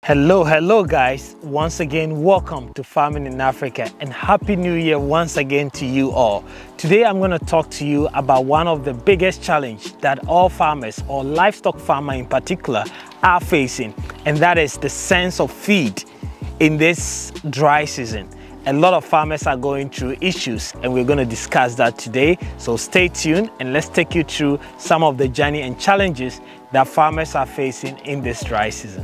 Hello guys, once again welcome to Farming in Africa and Happy New Year once again to you all. Today I'm going to talk to you about one of the biggest challenges that all farmers or livestock farmer in particular are facing, and that is the sense of feed in this dry season. A lot of farmers are going through issues and we're going to discuss that today, so stay tuned and let's take you through some of the journey and challenges that farmers are facing in this dry season.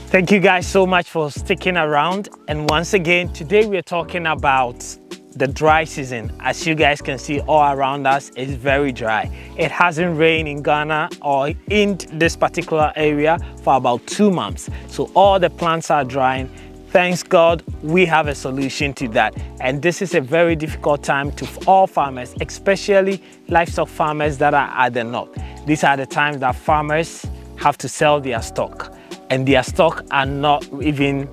Thank you guys so much for sticking around, and once again today we're talking about the dry season. As you guys can see, all around us is very dry. It hasn't rained in Ghana or in this particular area for about 2 months, so all the plants are drying. Thanks God we have a solution to that, and this is a very difficult time to all farmers, especially livestock farmers that are at the north. These are the times that farmers have to sell their stock, and their stock are not even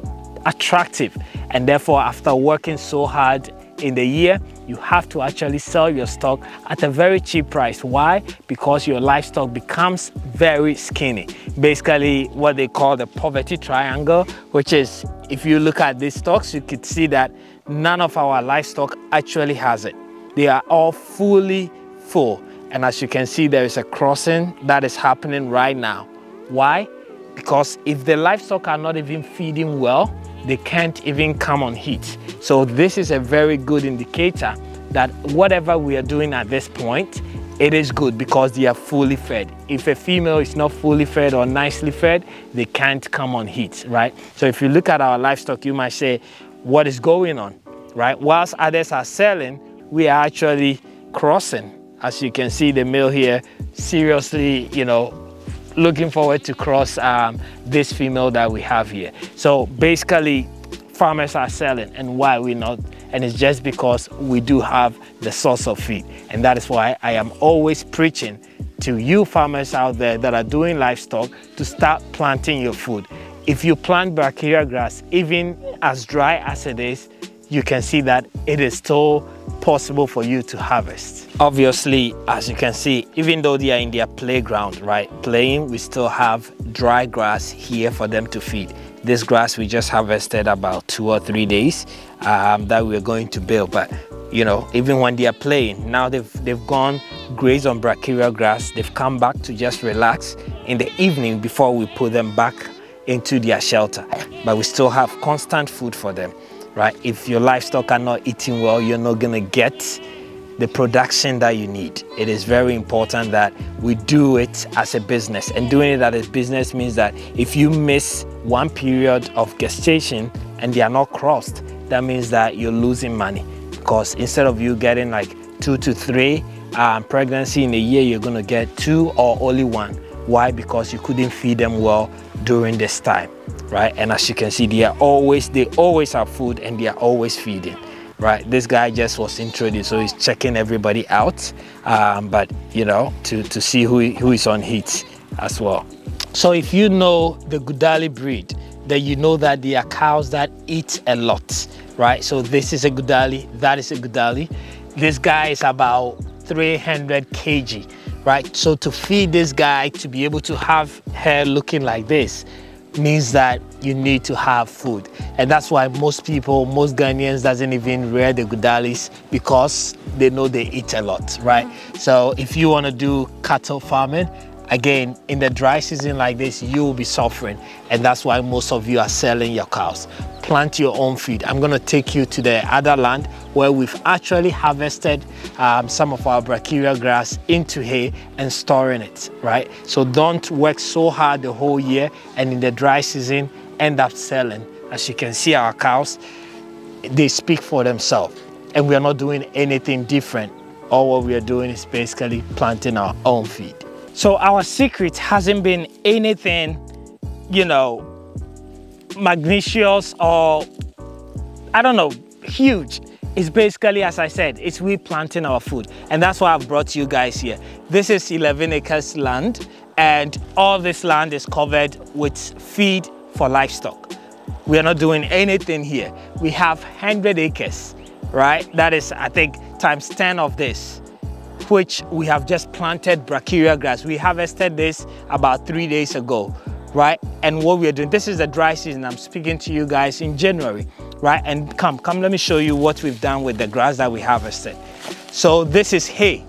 attractive, and therefore after working so hard in the year, you have to actually sell your stock at a very cheap price. Why? Because your livestock becomes very skinny. Basically what they call the poverty triangle, which is, if you look at these stocks, you could see that none of our livestock actually has it. They are all fully full, and as you can see, there is a crossing that is happening right now. Why? Because if the livestock are not even feeding well, they can't even come on heat. So this is a very good indicator that whatever we are doing at this point, it is good because they are fully fed. If a female is not fully fed or nicely fed, they can't come on heat, right? So if you look at our livestock, you might say, what is going on, right? Whilst others are selling, we are actually crossing. As you can see, the male here, seriously, looking forward to cross this female that we have here. So basically farmers are selling, and why we not? And it's just because we do have the source of feed, and that is why I am always preaching to you farmers out there that are doing livestock to start planting your food. If you plant brachiaria grass, even as dry as it is, you can see that it is still possible for you to harvest. Obviously, as you can see, even though they are in their playground, right, playing, we still have dry grass here for them to feed. This grass we just harvested about 2 or 3 days that we're going to bale. But even when they are playing, now they've gone graze on brachiaria grass. They've come back to just relax in the evening before we put them back into their shelter. But we still have constant food for them, right? If your livestock are not eating well, you're not gonna get the production that you need. It is very important that we do it as a business, and doing it as a business means that if you miss one period of gestation and they are not crossed, that means that you're losing money, because instead of you getting like 2 to 3 pregnancy in a year, you're gonna get 2 or only 1. Why? Because you couldn't feed them well during this time, right? And as you can see, they always have food and they are always feeding, right? This guy just was introduced, so he's checking everybody out, but to see who is on heat as well. So if you know the Gudali breed, then you know that they are cows that eat a lot, right? So this is a Gudali, that is a Gudali. This guy is about 300 kg, right? So to feed this guy, to be able to have hair looking like this, means that you need to have food. And that's why most Ghanaians doesn't even rear the Gudalis, because they know they eat a lot, right? So if you want to do cattle farming, again, in the dry season like this, you will be suffering, and that's why most of you are selling your cows. Plant your own feed. I'm going to take you to the other land where we've actually harvested some of our brachiaria grass into hay and storing it, right? So don't work so hard the whole year and in the dry season end up selling. As you can see, our cows, they speak for themselves, and we are not doing anything different. All what we are doing is basically planting our own feed. So our secret hasn't been anything, magnanimous or, I don't know, huge. It's basically, as I said, it's we planting our food, and that's why I've brought you guys here. This is 11 acres land, and all this land is covered with feed for livestock. We are not doing anything here. We have 100 acres, right? That is, I think, times 10 of this, which we have just planted brachiaria grass. We harvested this about 3 days ago, right? And what we are doing, this is the dry season. I'm speaking to you guys in January, right? And come, let me show you what we've done with the grass that we harvested. So this is hay.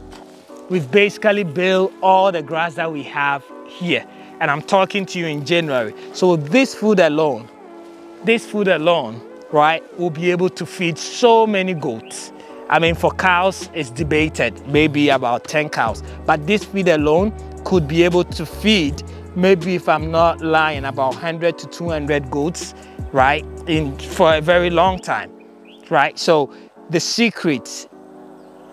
We've basically baled all the grass that we have here. And I'm talking to you in January. So this food alone, right, will be able to feed so many goats. I mean, for cows, it's debated, maybe about 10 cows. But this feed alone could be able to feed, maybe if I'm not lying, about 100 to 200 goats, right, for a very long time, right? So the secret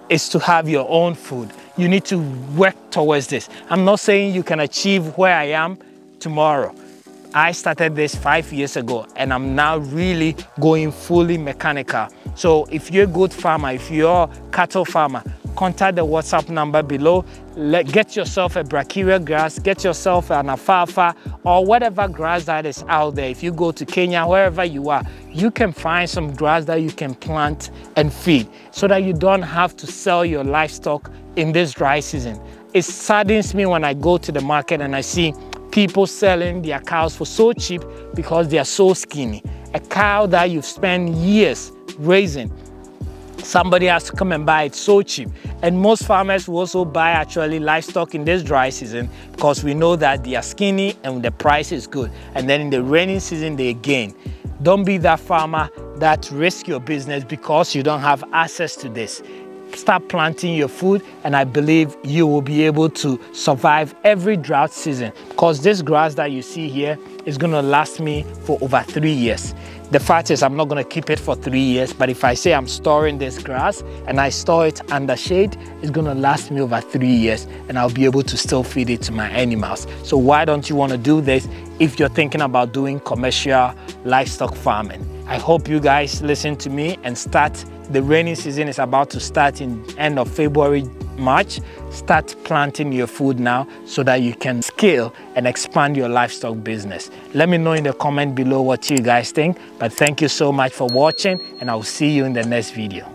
is to have your own food. You need to work towards this. I'm not saying you can achieve where I am tomorrow. I started this 5 years ago and I'm now really going fully mechanical. So if you're a goat farmer, if you're a cattle farmer, contact the WhatsApp number below. Get yourself a brachiaria grass, get yourself an alfalfa or whatever grass that is out there. If you go to Kenya, wherever you are, you can find some grass that you can plant and feed so that you don't have to sell your livestock in this dry season. It saddens me when I go to the market and I see people selling their cows for so cheap because they are so skinny. A cow that you've spent years raising, somebody has to come and buy it so cheap. And most farmers will also buy actually livestock in this dry season because we know that they are skinny and the price is good. And then in the rainy season, they gain. Don't be that farmer that risks your business because you don't have access to this. Start planting your food and I believe you will be able to survive every drought season because this grass that you see here is going to last me for over 3 years. The fact is I'm not going to keep it for 3 years, but if I say I'm storing this grass and I store it under shade, it's going to last me over 3 years and I'll be able to still feed it to my animals. So why don't you want to do this if you're thinking about doing commercial livestock farming? I hope you guys listen to me and start. The rainy season is about to start in end of February, March. Start planting your food now so that you can scale and expand your livestock business. Let me know in the comment below what you guys think. But thank you so much for watching and I'll see you in the next video.